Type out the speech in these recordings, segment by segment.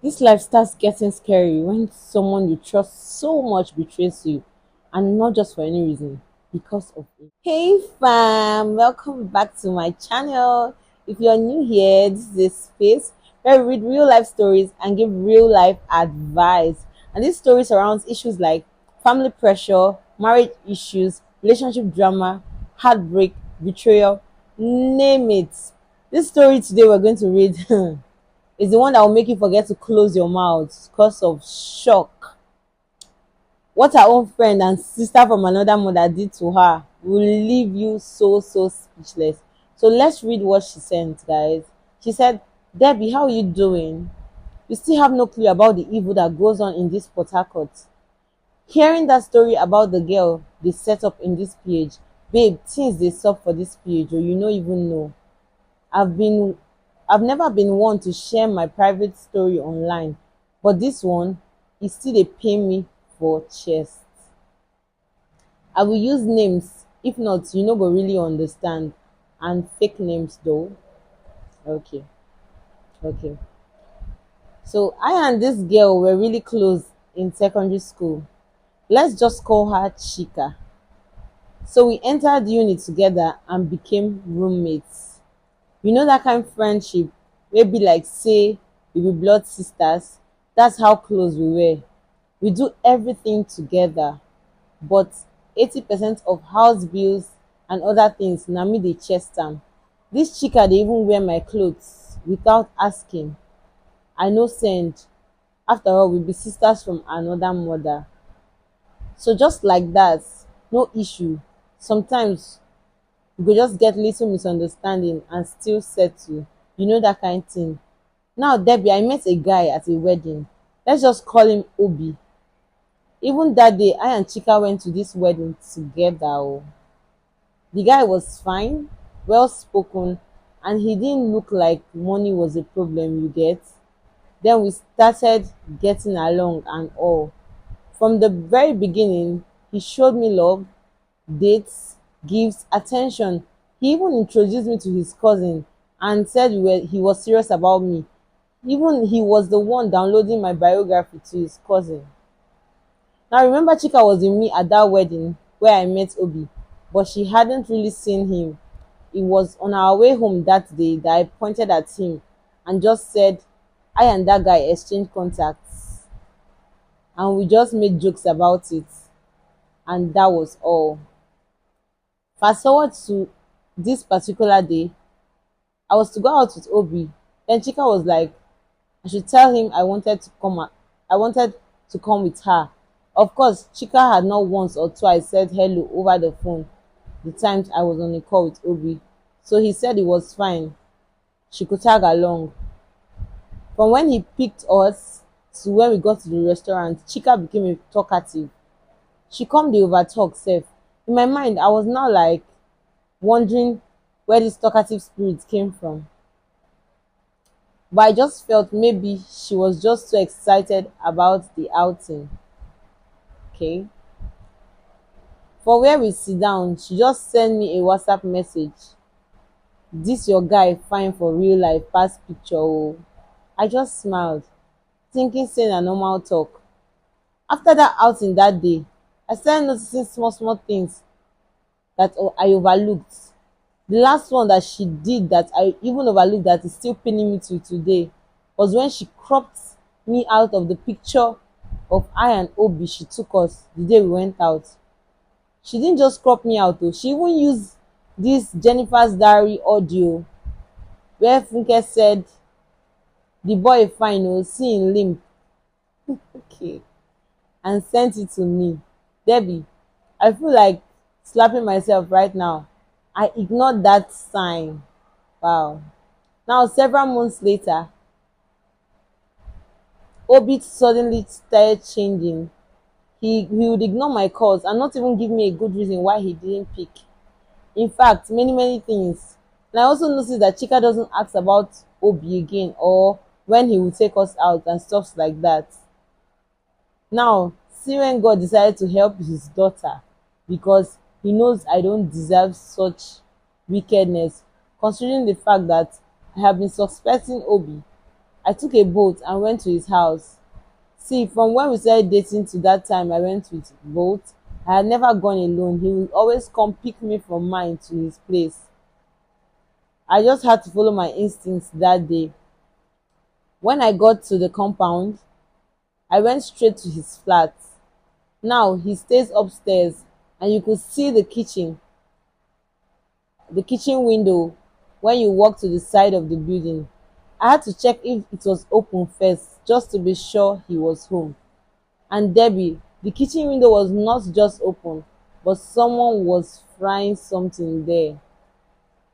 This life starts getting scary when someone you trust so much betrays you, and not just for any reason, because of it. Hey fam, welcome back to my channel. If you're new here, this is a space where we read real life stories and give real life advice. And this story surrounds issues like family pressure, marriage issues, relationship drama, heartbreak, betrayal, name it. This story today we're going to read is the one that will make you forget to close your mouth because of shock. What her own friend and sister from another mother did to her will leave you so speechless. So let's read what she sent, guys. She said, Debbie, how are you doing? You still have no clue about the evil that goes on in this Port Harcourt. Hearing that story about the girl they set up in this page, babe, things they sub for this page, or you no even know. I've been I've never been one to share my private story online, but this one is still a pain me for chest. I will use names, if not, you no go really understand. And fake names though. Okay, okay. So I and this girl were really close in secondary school. Let's just call her Chika. So we entered uni together and became roommates. You know that kind of friendship wey be like say we be blood sisters. That's how close we were. We do everything together, but 80% of house bills and other things na me dey chest am. Dis chika dey even wear my clothes without asking. I no send. After all, we be sisters from another mother. So just like that, no issue. Sometimes we go just get little misunderstanding and still settle. You know that kind thing. Now, Debbie, I met a guy at a wedding. Let's just call him Obi. Even that day, I and Chika went to this wedding together. Oh. The guy was fine, well spoken, and he didn't look like money was a problem, you get. Then we started getting along and all. From the very beginning, he showed me love, dates, gifts, attention. He even introduced me to his cousin and said he was serious about me. Even he was the one downloading my biography to his cousin. Now remember Chika was with me at that wedding where I met Obi, but she hadn't really seen him. It was on our way home that day that I pointed at him and just said, I and that guy exchanged contacts. And we just made jokes about it. And that was all. Fast forward to this particular day, I was to go out with Obi. Then Chika was like, I should tell him I wanted to come with her. Of course, Chika had not once or twice said hello over the phone the times I was on a call with Obi. So he said it was fine. She could tag along. From when he picked us to when we got to the restaurant, Chika became a talkative. She come the over talk sef. In my mind, I was now like wondering where this talkative spirit came from. But I just felt maybe she was just so excited about the outing. Okay. For where we sit down, she just sent me a WhatsApp message. This your guy fine for real life pass picture oh. I just smiled, thinking say na normal talk. After that outing that day, I started noticing small things that I overlooked. The last one that she did that I even overlooked that is still pinning me to today was when she cropped me out of the picture of I and Obi she took us the day we went out. She didn't just crop me out though. She even used this Jennifer's Diary audio where Funke said, the boy fine oh, see him limp. Okay. And sent it to me. Debbie, I feel like slapping myself right now. I ignored that sign. Wow. Now, several months later, Obi suddenly started changing. He would ignore my calls and not even give me a good reason why he didn't pick. In fact, many things. And I also noticed that Chika doesn't ask about Obi again or when he will take us out and stuff like that. Now, see when God decided to help his daughter because he knows I don't deserve such wickedness, considering the fact that I have been suspecting Obi. I took a boat and went to his house. See, from when we started dating to that time I went with boat, I had never gone alone. He would always come pick me from mine to his place. I just had to follow my instincts that day. When I got to the compound, I went straight to his flat. Now he stays upstairs and you could see the kitchen window when you walk to the side of the building. I had to check if it was open first just to be sure he was home. And Debbie, the kitchen window was not just open, but someone was frying something there.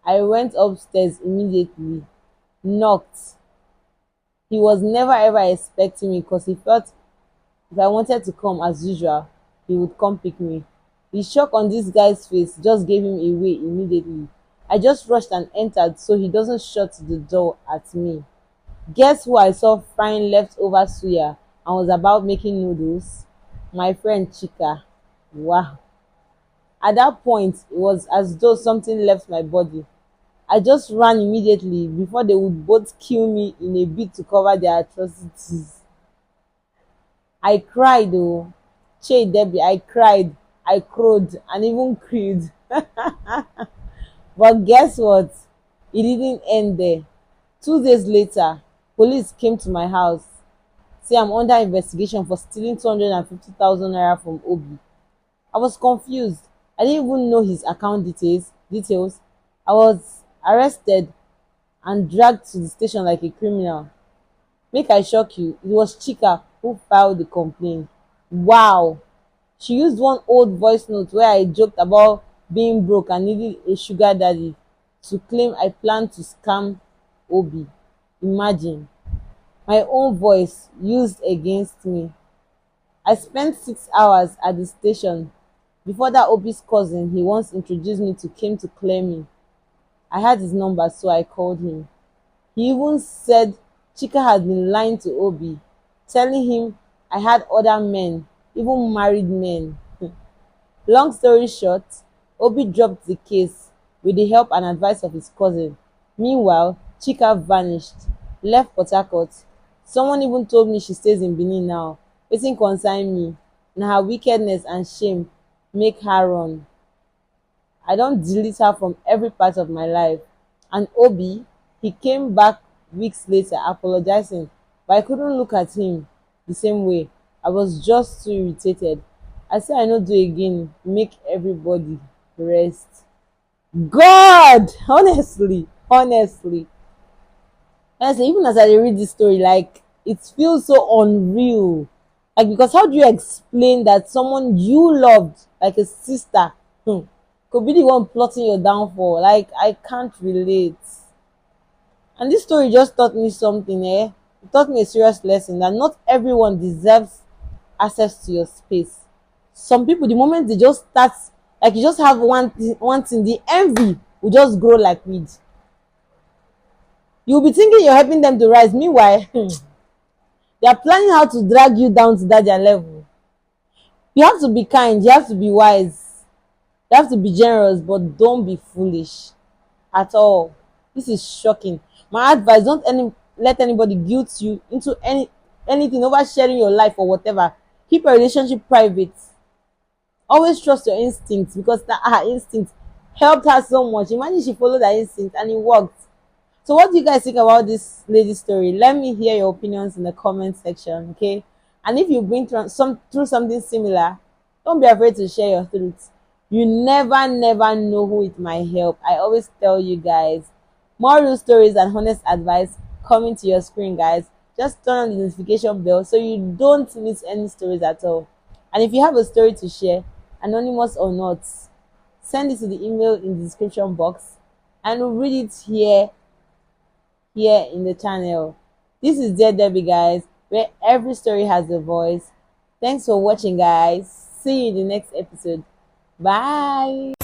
I went upstairs immediately, knocked. He was never ever expecting me because he felt if I wanted to come as usual, he would come pick me. The shock on this guy's face just gave him away immediately. I just rushed and entered so he doesn't shut the door at me. Guess who I saw frying leftover suya and was about making noodles? My friend Chika. Wow. At that point, it was as though something left my body. I just ran immediately before they would both kill me in a bid to cover their atrocities. I cried though. Che Debbie, I cried, I crowed, and even cried. But guess what? It didn't end there. 2 days later, police came to my house. Say I'm under investigation for stealing 250,000 naira from Obi. I was confused. I didn't even know his account details. I was arrested and dragged to the station like a criminal. Make I shock you, it was Chika who filed the complaint. Wow! She used one old voice note where I joked about being broke and needing a sugar daddy to claim I planned to scam Obi. Imagine. My own voice used against me. I spent 6 hours at the station before that Obi's cousin he once introduced me to came to clear me. I had his number so I called him. He even said Chika had been lying to Obi, telling him I had other men, even married men. Long story short, Obi dropped the case with the help and advice of his cousin. Meanwhile, Chika vanished, left Port Harcourt. Someone even told me she stays in Benin now. Wetin concern me? Na her wickedness and shame make her run. I don delete her from every part of my life. And Obi, he came back weeks later apologizing, but I couldn't look at him the same way. I was just too irritated. I say I no do again, make everybody rest. God! Honestly, even as I dey read this story, like, it feels so unreal. Like, because how do you explain that someone you loved, like a sister, could be the one plotting your downfall? Like, I can't relate. And this story just taught me something, eh? It taught me a serious lesson that not everyone deserves access to your space. Some people, the moment they just start, like, you just have one thing, the envy will just grow like weed. You'll be thinking you're helping them to rise. Meanwhile, they are planning how to drag you down to that their level. You have to be kind, you have to be wise, you have to be generous, but don't be foolish at all. This is shocking. My advice, let anybody guilt you into anything over sharing your life or whatever. Keep your relationship private. Always trust your instincts, because her instinct helped her so much. Imagine she followed her instinct and it worked. So what do you guys think about this lady's story? Let me hear your opinions in the comment section, okay? And if you've been through something similar, don't be afraid to share your truth. You never know who it might help. I always tell you guys, more real stories and honest advice coming to your screen, guys. Just turn on the notification bell so you don't miss any stories at all. And if you have a story to share, anonymous or not, send it to the email in the description box and we'll read it here in the channel. This is Debby, guys, where every story has a voice. Thanks for watching, guys. See you in the next episode. Bye.